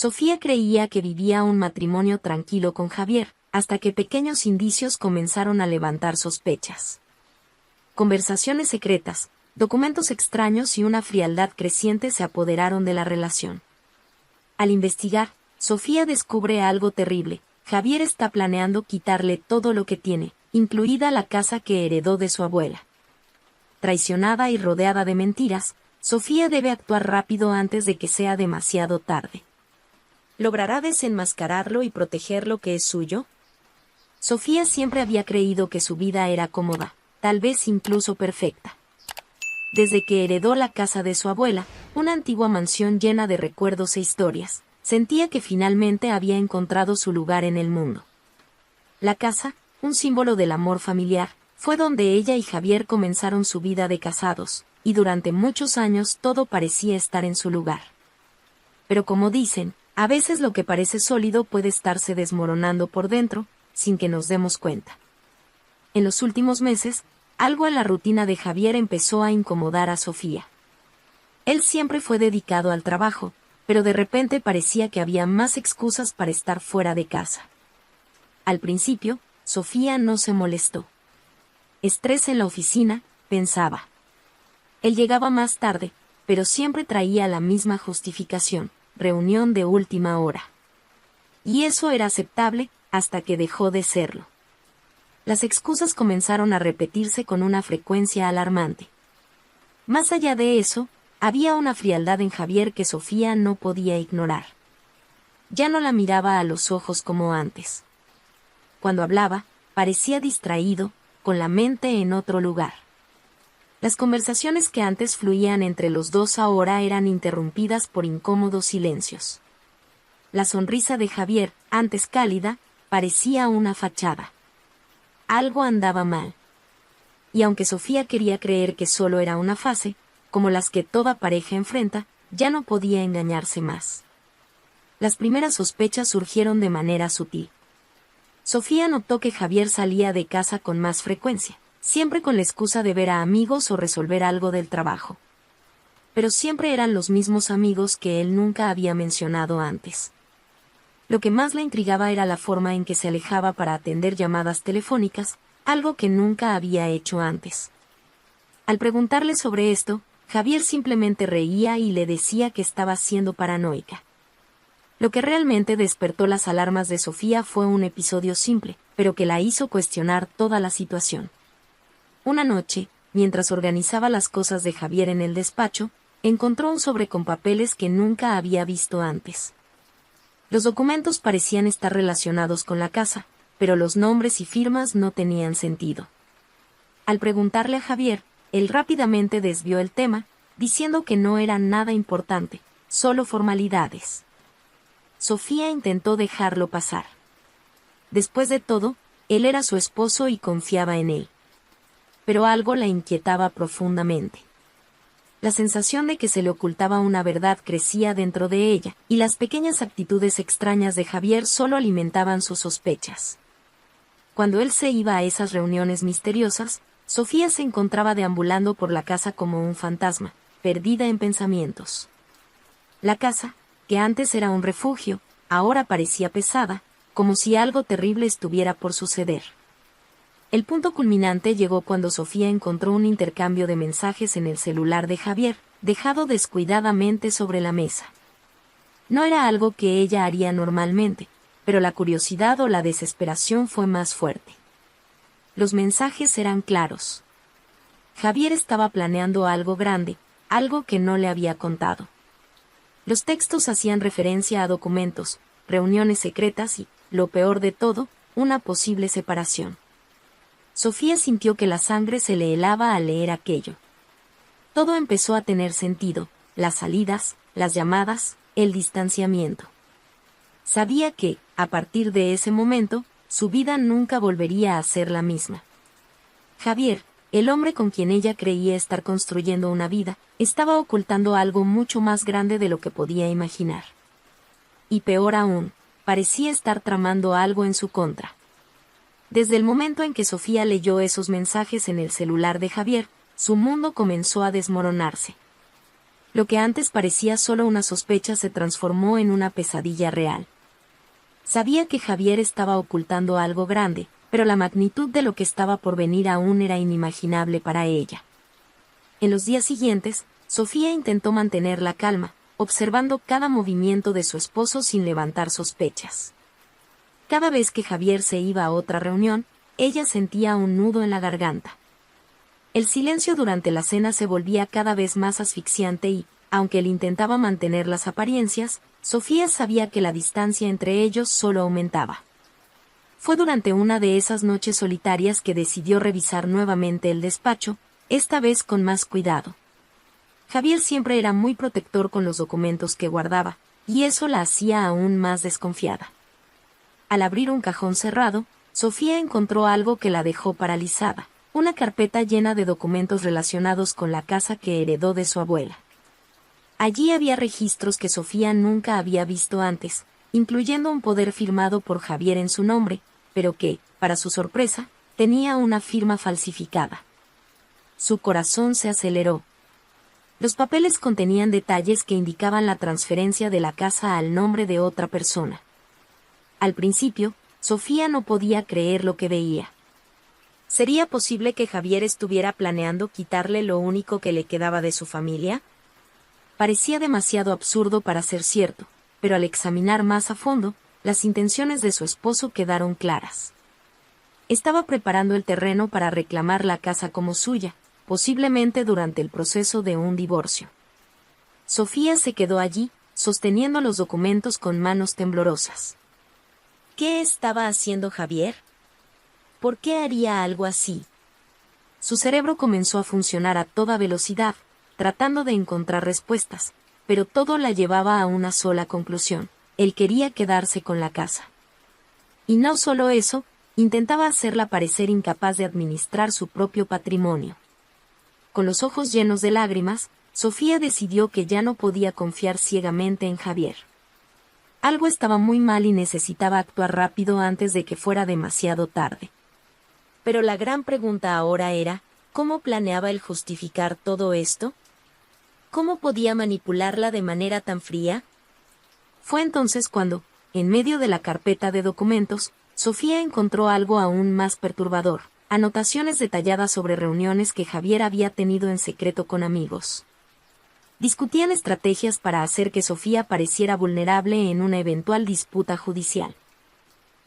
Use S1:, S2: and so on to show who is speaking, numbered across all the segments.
S1: Sofía creía que vivía un matrimonio tranquilo con Javier, hasta que pequeños indicios comenzaron a levantar sospechas. Conversaciones secretas, documentos extraños y una frialdad creciente se apoderaron de la relación. Al investigar, Sofía descubre algo terrible. Javier está planeando quitarle todo lo que tiene, incluida la casa que heredó de su abuela. Traicionada y rodeada de mentiras, Sofía debe actuar rápido antes de que sea demasiado tarde. ¿Logrará desenmascararlo y proteger lo que es suyo? Sofía siempre había creído que su vida era cómoda, tal vez incluso perfecta. Desde que heredó la casa de su abuela, una antigua mansión llena de recuerdos e historias, sentía que finalmente había encontrado su lugar en el mundo. La casa, un símbolo del amor familiar, fue donde ella y Javier comenzaron su vida de casados, y durante muchos años todo parecía estar en su lugar. Pero como dicen, a veces lo que parece sólido puede estarse desmoronando por dentro, sin que nos demos cuenta. En los últimos meses, algo en la rutina de Javier empezó a incomodar a Sofía. Él siempre fue dedicado al trabajo, pero de repente parecía que había más excusas para estar fuera de casa. Al principio, Sofía no se molestó. Estrés en la oficina, pensaba. Él llegaba más tarde, pero siempre traía la misma justificación, reunión de última hora. Y eso era aceptable, hasta que dejó de serlo. Las excusas comenzaron a repetirse con una frecuencia alarmante. Más allá de eso, había una frialdad en Javier que Sofía no podía ignorar. Ya no la miraba a los ojos como antes. Cuando hablaba, parecía distraído, con la mente en otro lugar. Las conversaciones que antes fluían entre los dos ahora eran interrumpidas por incómodos silencios. La sonrisa de Javier, antes cálida, parecía una fachada. Algo andaba mal. Y aunque Sofía quería creer que solo era una fase, como las que toda pareja enfrenta, ya no podía engañarse más. Las primeras sospechas surgieron de manera sutil. Sofía notó que Javier salía de casa con más frecuencia, siempre con la excusa de ver a amigos o resolver algo del trabajo. Pero siempre eran los mismos amigos que él nunca había mencionado antes. Lo que más le intrigaba era la forma en que se alejaba para atender llamadas telefónicas, algo que nunca había hecho antes. Al preguntarle sobre esto, Javier simplemente reía y le decía que estaba siendo paranoica. Lo que realmente despertó las alarmas de Sofía fue un episodio simple, pero que la hizo cuestionar toda la situación. Una noche, mientras organizaba las cosas de Javier en el despacho, encontró un sobre con papeles que nunca había visto antes. Los documentos parecían estar relacionados con la casa, pero los nombres y firmas no tenían sentido. Al preguntarle a Javier, él rápidamente desvió el tema, diciendo que no era nada importante, solo formalidades. Sofía intentó dejarlo pasar. Después de todo, él era su esposo y confiaba en él. Pero algo la inquietaba profundamente. La sensación de que se le ocultaba una verdad crecía dentro de ella, y las pequeñas actitudes extrañas de Javier solo alimentaban sus sospechas. Cuando él se iba a esas reuniones misteriosas, Sofía se encontraba deambulando por la casa como un fantasma, perdida en pensamientos. La casa, que antes era un refugio, ahora parecía pesada, como si algo terrible estuviera por suceder. El punto culminante llegó cuando Sofía encontró un intercambio de mensajes en el celular de Javier, dejado descuidadamente sobre la mesa. No era algo que ella haría normalmente, pero la curiosidad o la desesperación fue más fuerte. Los mensajes eran claros. Javier estaba planeando algo grande, algo que no le había contado. Los textos hacían referencia a documentos, reuniones secretas y, lo peor de todo, una posible separación. Sofía sintió que la sangre se le helaba al leer aquello. Todo empezó a tener sentido, las salidas, las llamadas, el distanciamiento. Sabía que, a partir de ese momento, su vida nunca volvería a ser la misma. Javier, el hombre con quien ella creía estar construyendo una vida, estaba ocultando algo mucho más grande de lo que podía imaginar. Y peor aún, parecía estar tramando algo en su contra. Desde el momento en que Sofía leyó esos mensajes en el celular de Javier, su mundo comenzó a desmoronarse. Lo que antes parecía solo una sospecha se transformó en una pesadilla real. Sabía que Javier estaba ocultando algo grande, pero la magnitud de lo que estaba por venir aún era inimaginable para ella. En los días siguientes, Sofía intentó mantener la calma, observando cada movimiento de su esposo sin levantar sospechas. Cada vez que Javier se iba a otra reunión, ella sentía un nudo en la garganta. El silencio durante la cena se volvía cada vez más asfixiante y, aunque él intentaba mantener las apariencias, Sofía sabía que la distancia entre ellos solo aumentaba. Fue durante una de esas noches solitarias que decidió revisar nuevamente el despacho, esta vez con más cuidado. Javier siempre era muy protector con los documentos que guardaba, y eso la hacía aún más desconfiada. Al abrir un cajón cerrado, Sofía encontró algo que la dejó paralizada, una carpeta llena de documentos relacionados con la casa que heredó de su abuela. Allí había registros que Sofía nunca había visto antes, incluyendo un poder firmado por Javier en su nombre, pero que, para su sorpresa, tenía una firma falsificada. Su corazón se aceleró. Los papeles contenían detalles que indicaban la transferencia de la casa al nombre de otra persona. Al principio, Sofía no podía creer lo que veía. ¿Sería posible que Javier estuviera planeando quitarle lo único que le quedaba de su familia? Parecía demasiado absurdo para ser cierto, pero al examinar más a fondo, las intenciones de su esposo quedaron claras. Estaba preparando el terreno para reclamar la casa como suya, posiblemente durante el proceso de un divorcio. Sofía se quedó allí, sosteniendo los documentos con manos temblorosas. ¿Qué estaba haciendo Javier? ¿Por qué haría algo así? Su cerebro comenzó a funcionar a toda velocidad, tratando de encontrar respuestas, pero todo la llevaba a una sola conclusión: él quería quedarse con la casa. Y no solo eso, intentaba hacerla parecer incapaz de administrar su propio patrimonio. Con los ojos llenos de lágrimas, Sofía decidió que ya no podía confiar ciegamente en Javier. Algo estaba muy mal y necesitaba actuar rápido antes de que fuera demasiado tarde. Pero la gran pregunta ahora era, ¿cómo planeaba él justificar todo esto? ¿Cómo podía manipularla de manera tan fría? Fue entonces cuando, en medio de la carpeta de documentos, Sofía encontró algo aún más perturbador: anotaciones detalladas sobre reuniones que Javier había tenido en secreto con amigos. Discutían estrategias para hacer que Sofía pareciera vulnerable en una eventual disputa judicial.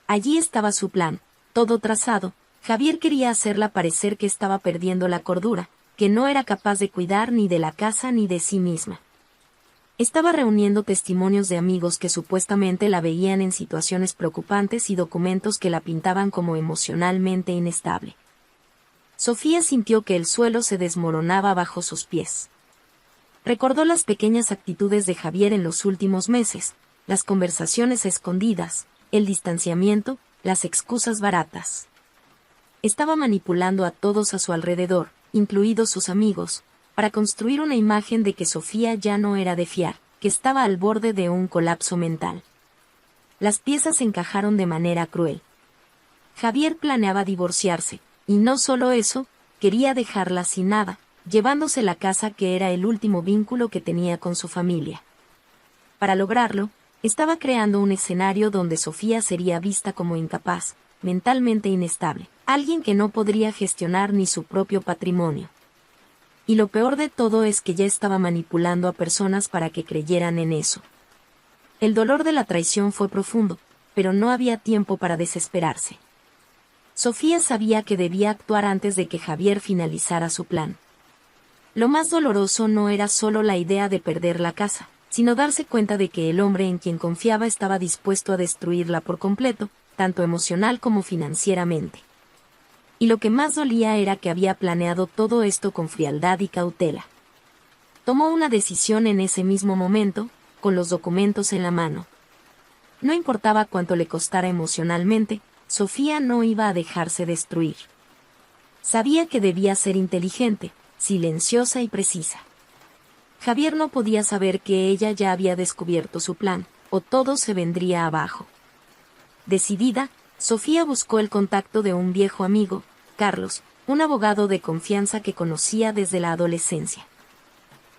S1: Allí estaba su plan, todo trazado. Javier quería hacerla parecer que estaba perdiendo la cordura, que no era capaz de cuidar ni de la casa ni de sí misma. Estaba reuniendo testimonios de amigos que supuestamente la veían en situaciones preocupantes y documentos que la pintaban como emocionalmente inestable. Sofía sintió que el suelo se desmoronaba bajo sus pies. Recordó las pequeñas actitudes de Javier en los últimos meses, las conversaciones escondidas, el distanciamiento, las excusas baratas. Estaba manipulando a todos a su alrededor, incluidos sus amigos, para construir una imagen de que Sofía ya no era de fiar, que estaba al borde de un colapso mental. Las piezas encajaron de manera cruel. Javier planeaba divorciarse, y no solo eso, quería dejarla sin nada, llevándose la casa que era el último vínculo que tenía con su familia. Para lograrlo, estaba creando un escenario donde Sofía sería vista como incapaz, mentalmente inestable, alguien que no podría gestionar ni su propio patrimonio. Y lo peor de todo es que ya estaba manipulando a personas para que creyeran en eso. El dolor de la traición fue profundo, pero no había tiempo para desesperarse. Sofía sabía que debía actuar antes de que Javier finalizara su plan. Lo más doloroso no era solo la idea de perder la casa, sino darse cuenta de que el hombre en quien confiaba estaba dispuesto a destruirla por completo, tanto emocional como financieramente. Y lo que más dolía era que había planeado todo esto con frialdad y cautela. Tomó una decisión en ese mismo momento, con los documentos en la mano. No importaba cuánto le costara emocionalmente, Sofía no iba a dejarse destruir. Sabía que debía ser inteligente, silenciosa y precisa. Javier no podía saber que ella ya había descubierto su plan, o todo se vendría abajo. Decidida, Sofía buscó el contacto de un viejo amigo, Carlos, un abogado de confianza que conocía desde la adolescencia.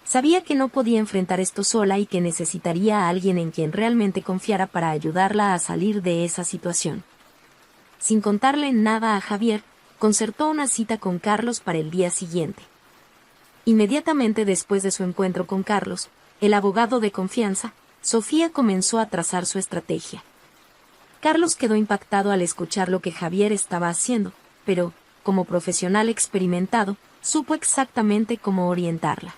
S1: Sabía que no podía enfrentar esto sola y que necesitaría a alguien en quien realmente confiara para ayudarla a salir de esa situación. Sin contarle nada a Javier, concertó una cita con Carlos para el día siguiente. Inmediatamente después de su encuentro con Carlos, el abogado de confianza, Sofía comenzó a trazar su estrategia. Carlos quedó impactado al escuchar lo que Javier estaba haciendo, pero, como profesional experimentado, supo exactamente cómo orientarla.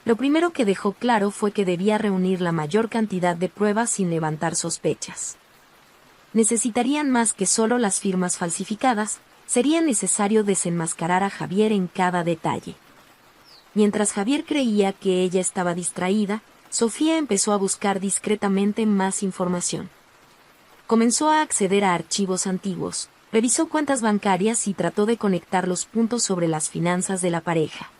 S1: Lo primero que dejó claro fue que debía reunir la mayor cantidad de pruebas sin levantar sospechas. Necesitarían más que solo las firmas falsificadas, sería necesario desenmascarar a Javier en cada detalle. Mientras Javier creía que ella estaba distraída, Sofía empezó a buscar discretamente más información. Comenzó a acceder a archivos antiguos, revisó cuentas bancarias y trató de conectar los puntos sobre las finanzas de la pareja.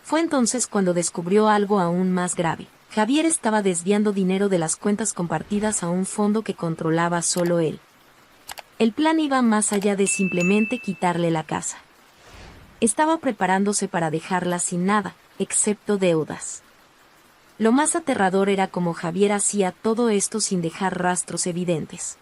S1: Fue entonces cuando descubrió algo aún más grave. Javier estaba desviando dinero de las cuentas compartidas a un fondo que controlaba solo él. El plan iba más allá de simplemente quitarle la casa. Estaba preparándose para dejarla sin nada, excepto deudas. Lo más aterrador era cómo Javier hacía todo esto sin dejar rastros evidentes.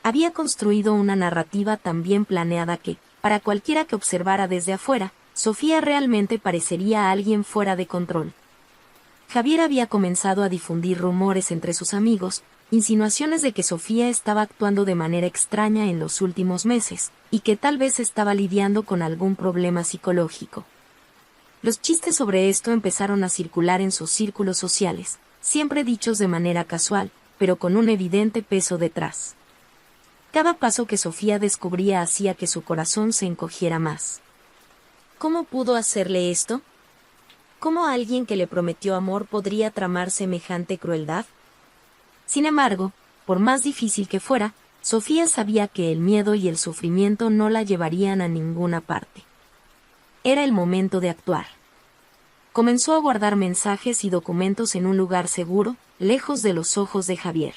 S1: Había construido una narrativa tan bien planeada que, para cualquiera que observara desde afuera, Sofía realmente parecería a alguien fuera de control. Javier había comenzado a difundir rumores entre sus amigos, insinuaciones de que Sofía estaba actuando de manera extraña en los últimos meses, y que tal vez estaba lidiando con algún problema psicológico. Los chistes sobre esto empezaron a circular en sus círculos sociales, siempre dichos de manera casual, pero con un evidente peso detrás. Cada paso que Sofía descubría hacía que su corazón se encogiera más. ¿Cómo pudo hacerle esto? ¿Cómo alguien que le prometió amor podría tramar semejante crueldad? Sin embargo, por más difícil que fuera, Sofía sabía que el miedo y el sufrimiento no la llevarían a ninguna parte. Era el momento de actuar. Comenzó a guardar mensajes y documentos en un lugar seguro, lejos de los ojos de Javier.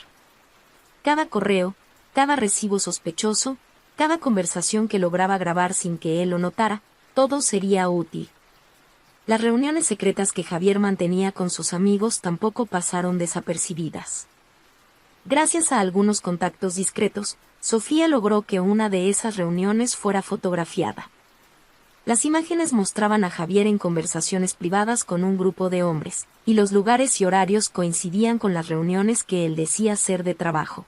S1: Cada correo, cada recibo sospechoso, cada conversación que lograba grabar sin que él lo notara, todo sería útil. Las reuniones secretas que Javier mantenía con sus amigos tampoco pasaron desapercibidas. Gracias a algunos contactos discretos, Sofía logró que una de esas reuniones fuera fotografiada. Las imágenes mostraban a Javier en conversaciones privadas con un grupo de hombres, y los lugares y horarios coincidían con las reuniones que él decía ser de trabajo.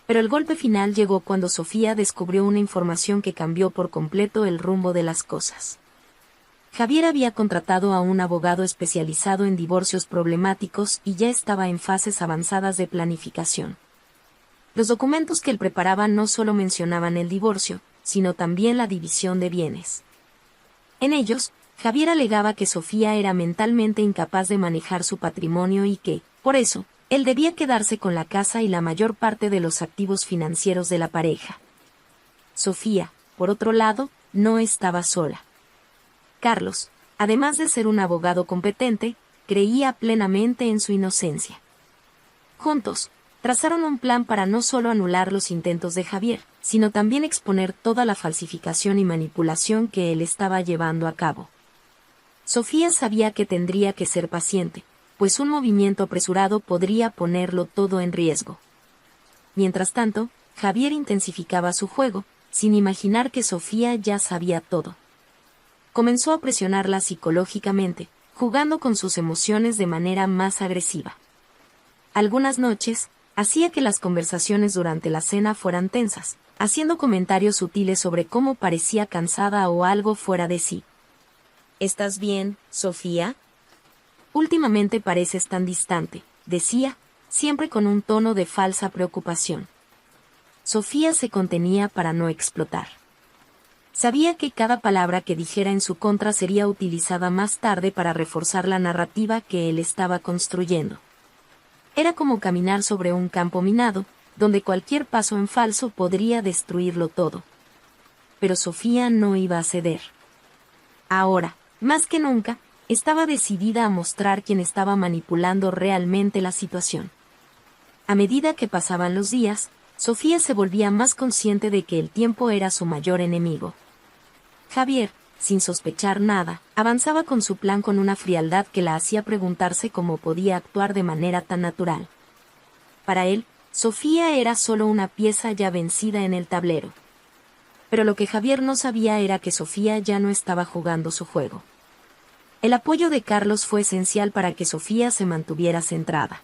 S1: Pero el golpe final llegó cuando Sofía descubrió una información que cambió por completo el rumbo de las cosas. Javier había contratado a un abogado especializado en divorcios problemáticos y ya estaba en fases avanzadas de planificación. Los documentos que él preparaba no solo mencionaban el divorcio, sino también la división de bienes. En ellos, Javier alegaba que Sofía era mentalmente incapaz de manejar su patrimonio y que, por eso, él debía quedarse con la casa y la mayor parte de los activos financieros de la pareja. Sofía, por otro lado, no estaba sola. Carlos, además de ser un abogado competente, creía plenamente en su inocencia. Juntos, trazaron un plan para no solo anular los intentos de Javier, sino también exponer toda la falsificación y manipulación que él estaba llevando a cabo. Sofía sabía que tendría que ser paciente, pues un movimiento apresurado podría ponerlo todo en riesgo. Mientras tanto, Javier intensificaba su juego, sin imaginar que Sofía ya sabía todo. Comenzó a presionarla psicológicamente, jugando con sus emociones de manera más agresiva. Algunas noches, hacía que las conversaciones durante la cena fueran tensas, haciendo comentarios sutiles sobre cómo parecía cansada o algo fuera de sí. ¿Estás bien, Sofía? Últimamente pareces tan distante, decía, siempre con un tono de falsa preocupación. Sofía se contenía para no explotar. Sabía que cada palabra que dijera en su contra sería utilizada más tarde para reforzar la narrativa que él estaba construyendo. Era como caminar sobre un campo minado, donde cualquier paso en falso podría destruirlo todo. Pero Sofía no iba a ceder. Ahora, más que nunca, estaba decidida a mostrar quién estaba manipulando realmente la situación. A medida que pasaban los días, Sofía se volvía más consciente de que el tiempo era su mayor enemigo. Javier, sin sospechar nada, avanzaba con su plan con una frialdad que la hacía preguntarse cómo podía actuar de manera tan natural. Para él, Sofía era solo una pieza ya vencida en el tablero. Pero lo que Javier no sabía era que Sofía ya no estaba jugando su juego. El apoyo de Carlos fue esencial para que Sofía se mantuviera centrada.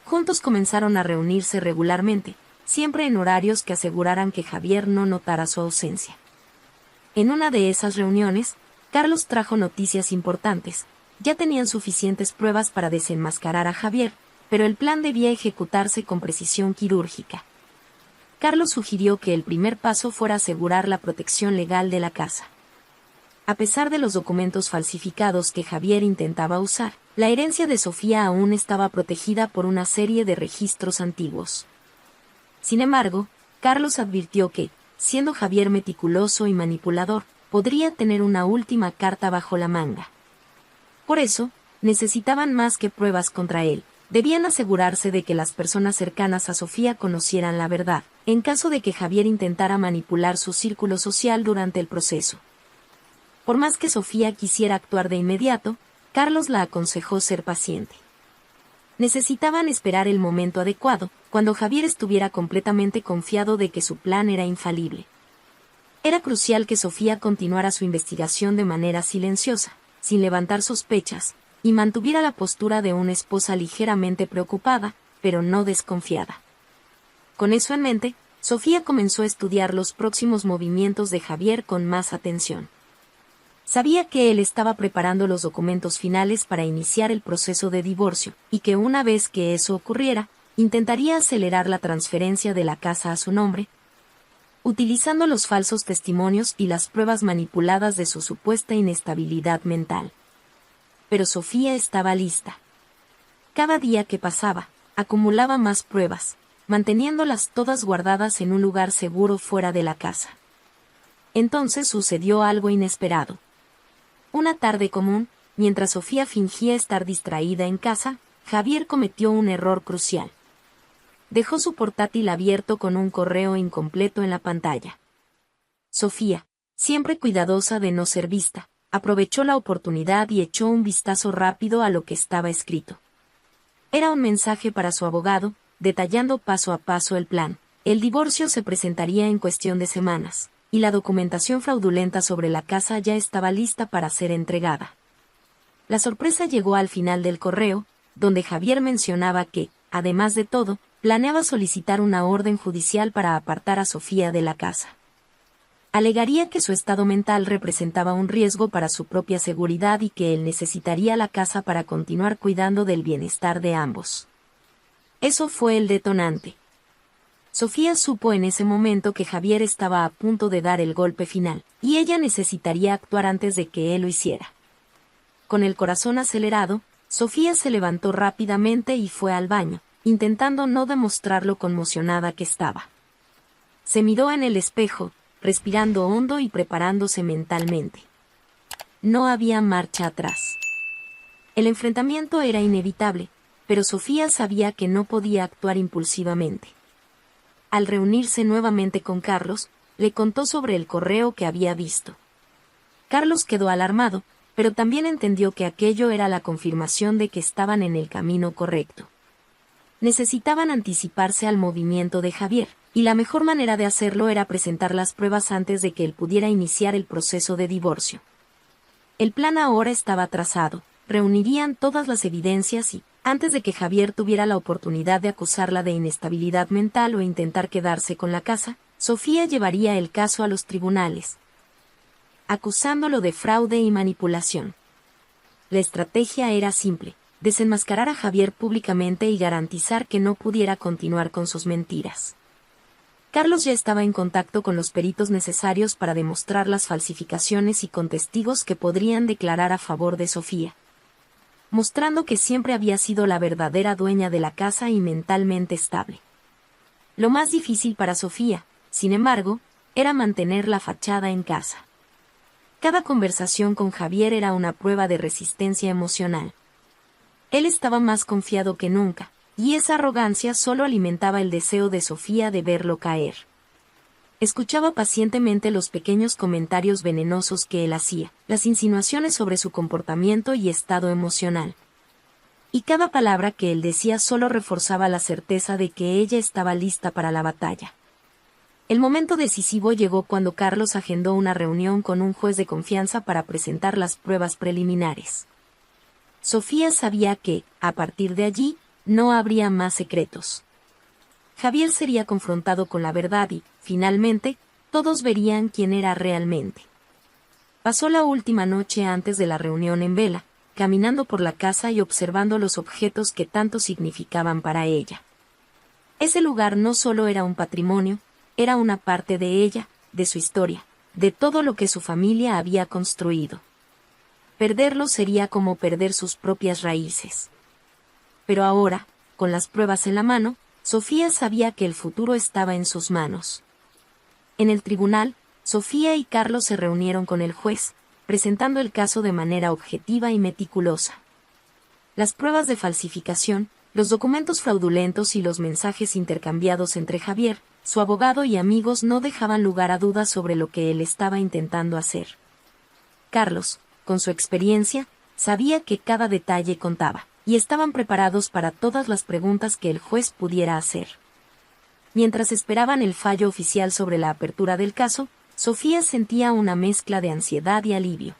S1: Juntos comenzaron a reunirse regularmente, siempre en horarios que aseguraran que Javier no notara su ausencia. En una de esas reuniones, Carlos trajo noticias importantes. Ya tenían suficientes pruebas para desenmascarar a Javier, pero el plan debía ejecutarse con precisión quirúrgica. Carlos sugirió que el primer paso fuera asegurar la protección legal de la casa. A pesar de los documentos falsificados que Javier intentaba usar, la herencia de Sofía aún estaba protegida por una serie de registros antiguos. Sin embargo, Carlos advirtió que, siendo Javier meticuloso y manipulador, podría tener una última carta bajo la manga. Por eso, necesitaban más que pruebas contra él. Debían asegurarse de que las personas cercanas a Sofía conocieran la verdad, en caso de que Javier intentara manipular su círculo social durante el proceso. Por más que Sofía quisiera actuar de inmediato, Carlos la aconsejó ser paciente. Necesitaban esperar el momento adecuado, cuando Javier estuviera completamente confiado de que su plan era infalible. Era crucial que Sofía continuara su investigación de manera silenciosa, sin levantar sospechas, y mantuviera la postura de una esposa ligeramente preocupada, pero no desconfiada. Con eso en mente, Sofía comenzó a estudiar los próximos movimientos de Javier con más atención. Sabía que él estaba preparando los documentos finales para iniciar el proceso de divorcio, y que una vez que eso ocurriera, intentaría acelerar la transferencia de la casa a su nombre, utilizando los falsos testimonios y las pruebas manipuladas de su supuesta inestabilidad mental. Pero Sofía estaba lista. Cada día que pasaba, acumulaba más pruebas, manteniéndolas todas guardadas en un lugar seguro fuera de la casa. Entonces sucedió algo inesperado. Una tarde común, mientras Sofía fingía estar distraída en casa, Javier cometió un error crucial. Dejó su portátil abierto con un correo incompleto en la pantalla. Sofía, siempre cuidadosa de no ser vista, aprovechó la oportunidad y echó un vistazo rápido a lo que estaba escrito. Era un mensaje para su abogado, detallando paso a paso el plan. El divorcio se presentaría en cuestión de semanas, y la documentación fraudulenta sobre la casa ya estaba lista para ser entregada. La sorpresa llegó al final del correo, donde Javier mencionaba que, además de todo, planeaba solicitar una orden judicial para apartar a Sofía de la casa. Alegaría que su estado mental representaba un riesgo para su propia seguridad y que él necesitaría la casa para continuar cuidando del bienestar de ambos. Eso fue el detonante. Sofía supo en ese momento que Javier estaba a punto de dar el golpe final, y ella necesitaría actuar antes de que él lo hiciera. Con el corazón acelerado, Sofía se levantó rápidamente y fue al baño, intentando no demostrar lo conmocionada que estaba. Se miró en el espejo, respirando hondo y preparándose mentalmente. No había marcha atrás. El enfrentamiento era inevitable, pero Sofía sabía que no podía actuar impulsivamente. Al reunirse nuevamente con Carlos, le contó sobre el correo que había visto. Carlos quedó alarmado, pero también entendió que aquello era la confirmación de que estaban en el camino correcto. Necesitaban anticiparse al movimiento de Javier, y la mejor manera de hacerlo era presentar las pruebas antes de que él pudiera iniciar el proceso de divorcio. El plan ahora estaba trazado, reunirían todas las evidencias y, antes de que Javier tuviera la oportunidad de acusarla de inestabilidad mental o intentar quedarse con la casa, Sofía llevaría el caso a los tribunales, acusándolo de fraude y manipulación. La estrategia era simple: desenmascarar a Javier públicamente y garantizar que no pudiera continuar con sus mentiras. Carlos ya estaba en contacto con los peritos necesarios para demostrar las falsificaciones y con testigos que podrían declarar a favor de Sofía, mostrando que siempre había sido la verdadera dueña de la casa y mentalmente estable. Lo más difícil para Sofía, sin embargo, era mantener la fachada en casa. Cada conversación con Javier era una prueba de resistencia emocional. Él estaba más confiado que nunca, y esa arrogancia solo alimentaba el deseo de Sofía de verlo caer. Escuchaba pacientemente los pequeños comentarios venenosos que él hacía, las insinuaciones sobre su comportamiento y estado emocional. Y cada palabra que él decía solo reforzaba la certeza de que ella estaba lista para la batalla. El momento decisivo llegó cuando Carlos agendó una reunión con un juez de confianza para presentar las pruebas preliminares. Sofía sabía que, a partir de allí, no habría más secretos. Javier sería confrontado con la verdad y, finalmente, todos verían quién era realmente. Pasó la última noche antes de la reunión en vela, caminando por la casa y observando los objetos que tanto significaban para ella. Ese lugar no solo era un patrimonio, era una parte de ella, de su historia, de todo lo que su familia había construido. Perderlo sería como perder sus propias raíces. Pero ahora, con las pruebas en la mano, Sofía sabía que el futuro estaba en sus manos. En el tribunal, Sofía y Carlos se reunieron con el juez, presentando el caso de manera objetiva y meticulosa. Las pruebas de falsificación, los documentos fraudulentos y los mensajes intercambiados entre Javier, su abogado y amigos no dejaban lugar a dudas sobre lo que él estaba intentando hacer. Carlos, con su experiencia, sabía que cada detalle contaba, y estaban preparados para todas las preguntas que el juez pudiera hacer. Mientras esperaban el fallo oficial sobre la apertura del caso, Sofía sentía una mezcla de ansiedad y alivio.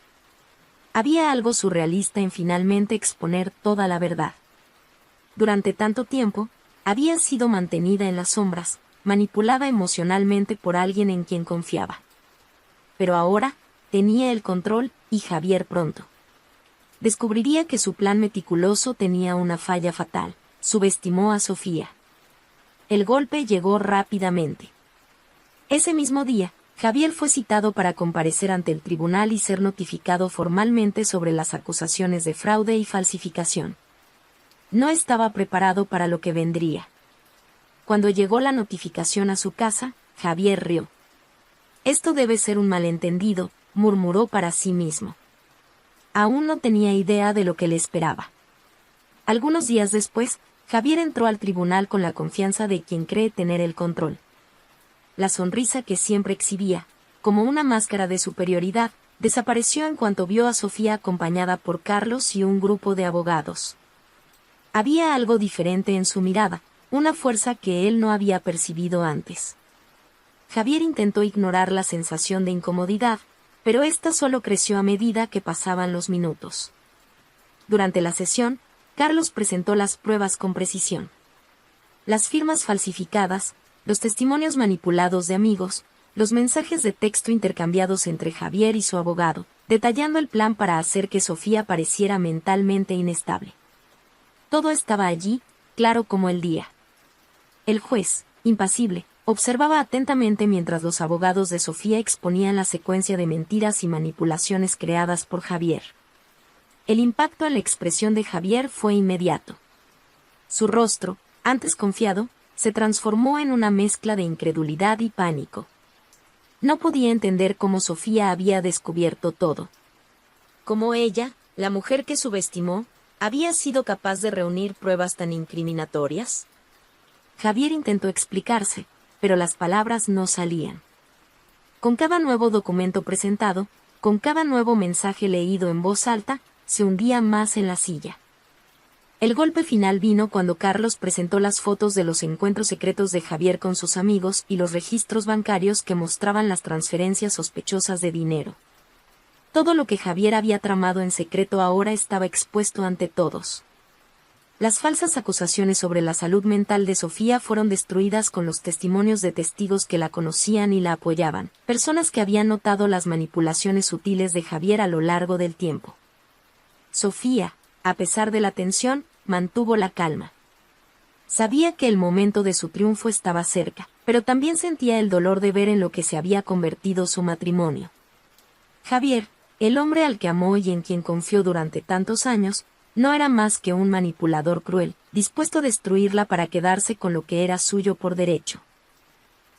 S1: Había algo surrealista en finalmente exponer toda la verdad. Durante tanto tiempo, había sido mantenida en las sombras, manipulada emocionalmente por alguien en quien confiaba. Pero ahora, tenía el control, y Javier pronto descubriría que su plan meticuloso tenía una falla fatal. Subestimó a Sofía. El golpe llegó rápidamente. Ese mismo día, Javier fue citado para comparecer ante el tribunal y ser notificado formalmente sobre las acusaciones de fraude y falsificación. No estaba preparado para lo que vendría. Cuando llegó la notificación a su casa, Javier rió. Esto debe ser un malentendido, murmuró para sí mismo. Aún no tenía idea de lo que le esperaba. Algunos días después, Javier entró al tribunal con la confianza de quien cree tener el control. La sonrisa que siempre exhibía, como una máscara de superioridad, desapareció en cuanto vio a Sofía acompañada por Carlos y un grupo de abogados. Había algo diferente en su mirada, una fuerza que él no había percibido antes. Javier intentó ignorar la sensación de incomodidad, pero ésta solo creció a medida que pasaban los minutos. Durante la sesión, Carlos presentó las pruebas con precisión. Las firmas falsificadas, los testimonios manipulados de amigos, los mensajes de texto intercambiados entre Javier y su abogado, detallando el plan para hacer que Sofía pareciera mentalmente inestable. Todo estaba allí, claro como el día. El juez, impasible, observaba atentamente mientras los abogados de Sofía exponían la secuencia de mentiras y manipulaciones creadas por Javier. El impacto en la expresión de Javier fue inmediato. Su rostro, antes confiado, se transformó en una mezcla de incredulidad y pánico. No podía entender cómo Sofía había descubierto todo. Cómo ella, la mujer que subestimó, había sido capaz de reunir pruebas tan incriminatorias. Javier intentó explicarse, pero las palabras no salían. Con cada nuevo documento presentado, con cada nuevo mensaje leído en voz alta, se hundía más en la silla. El golpe final vino cuando Carlos presentó las fotos de los encuentros secretos de Javier con sus amigos y los registros bancarios que mostraban las transferencias sospechosas de dinero. Todo lo que Javier había tramado en secreto ahora estaba expuesto ante todos. Las falsas acusaciones sobre la salud mental de Sofía fueron destruidas con los testimonios de testigos que la conocían y la apoyaban, personas que habían notado las manipulaciones sutiles de Javier a lo largo del tiempo. Sofía, a pesar de la tensión, mantuvo la calma. Sabía que el momento de su triunfo estaba cerca, pero también sentía el dolor de ver en lo que se había convertido su matrimonio. Javier, el hombre al que amó y en quien confió durante tantos años, no era más que un manipulador cruel, dispuesto a destruirla para quedarse con lo que era suyo por derecho.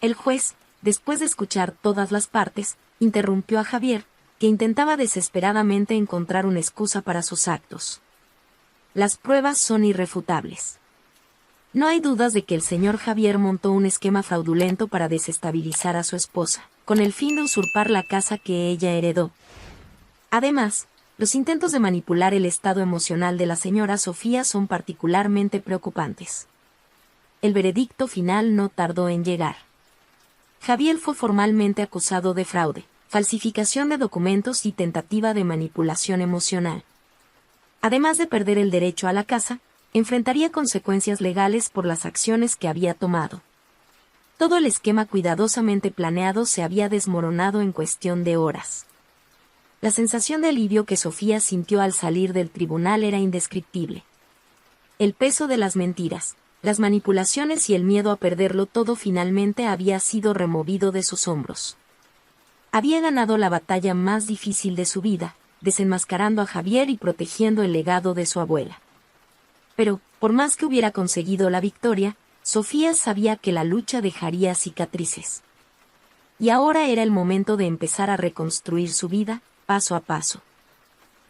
S1: El juez, después de escuchar todas las partes, interrumpió a Javier, que intentaba desesperadamente encontrar una excusa para sus actos. Las pruebas son irrefutables. No hay dudas de que el señor Javier montó un esquema fraudulento para desestabilizar a su esposa, con el fin de usurpar la casa que ella heredó. Además, los intentos de manipular el estado emocional de la señora Sofía son particularmente preocupantes. El veredicto final no tardó en llegar. Javier fue formalmente acusado de fraude, falsificación de documentos y tentativa de manipulación emocional. Además de perder el derecho a la casa, enfrentaría consecuencias legales por las acciones que había tomado. Todo el esquema cuidadosamente planeado se había desmoronado en cuestión de horas. La sensación de alivio que Sofía sintió al salir del tribunal era indescriptible. El peso de las mentiras, las manipulaciones y el miedo a perderlo todo finalmente había sido removido de sus hombros. Había ganado la batalla más difícil de su vida, desenmascarando a Javier y protegiendo el legado de su abuela. Pero, por más que hubiera conseguido la victoria, Sofía sabía que la lucha dejaría cicatrices. Y ahora era el momento de empezar a reconstruir su vida, paso a paso.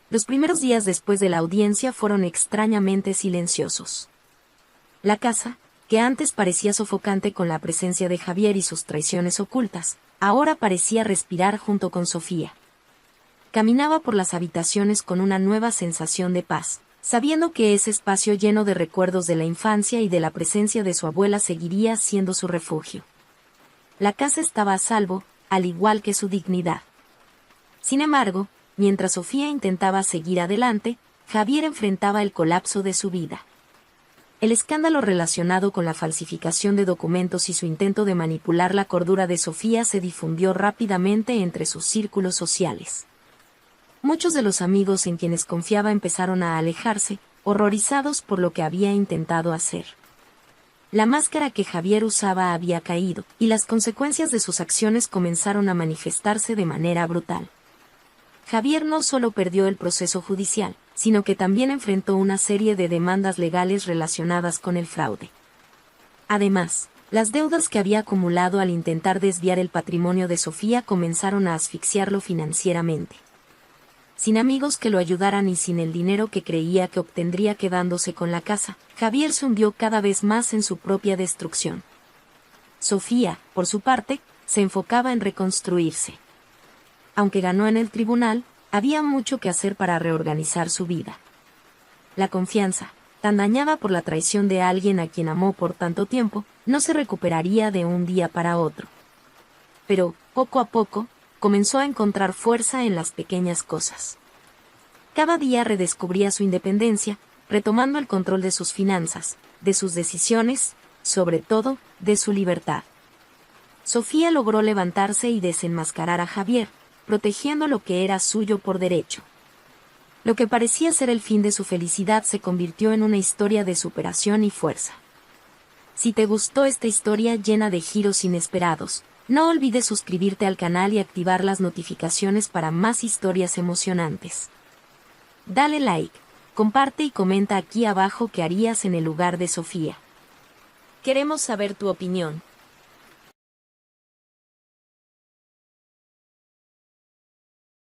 S1: Los primeros días después de la audiencia fueron extrañamente silenciosos. La casa, que antes parecía sofocante con la presencia de Javier y sus traiciones ocultas, ahora parecía respirar junto con Sofía. Caminaba por las habitaciones con una nueva sensación de paz, sabiendo que ese espacio lleno de recuerdos de la infancia y de la presencia de su abuela seguiría siendo su refugio. La casa estaba a salvo, al igual que su dignidad. Sin embargo, mientras Sofía intentaba seguir adelante, Javier enfrentaba el colapso de su vida. El escándalo relacionado con la falsificación de documentos y su intento de manipular la cordura de Sofía se difundió rápidamente entre sus círculos sociales. Muchos de los amigos en quienes confiaba empezaron a alejarse, horrorizados por lo que había intentado hacer. La máscara que Javier usaba había caído, y las consecuencias de sus acciones comenzaron a manifestarse de manera brutal. Javier no solo perdió el proceso judicial, sino que también enfrentó una serie de demandas legales relacionadas con el fraude. Además, las deudas que había acumulado al intentar desviar el patrimonio de Sofía comenzaron a asfixiarlo financieramente. Sin amigos que lo ayudaran y sin el dinero que creía que obtendría quedándose con la casa, Javier se hundió cada vez más en su propia destrucción. Sofía, por su parte, se enfocaba en reconstruirse. Aunque ganó en el tribunal, había mucho que hacer para reorganizar su vida. La confianza, tan dañada por la traición de alguien a quien amó por tanto tiempo, no se recuperaría de un día para otro. Pero, poco a poco, comenzó a encontrar fuerza en las pequeñas cosas. Cada día redescubría su independencia, retomando el control de sus finanzas, de sus decisiones, sobre todo, de su libertad. Sofía logró levantarse y desenmascarar a Javier, protegiendo lo que era suyo por derecho. Lo que parecía ser el fin de su felicidad se convirtió en una historia de superación y fuerza. Si te gustó esta historia llena de giros inesperados, no olvides suscribirte al canal y activar las notificaciones para más historias emocionantes. Dale like, comparte y comenta aquí abajo qué harías en el lugar de Sofía. Queremos saber tu opinión.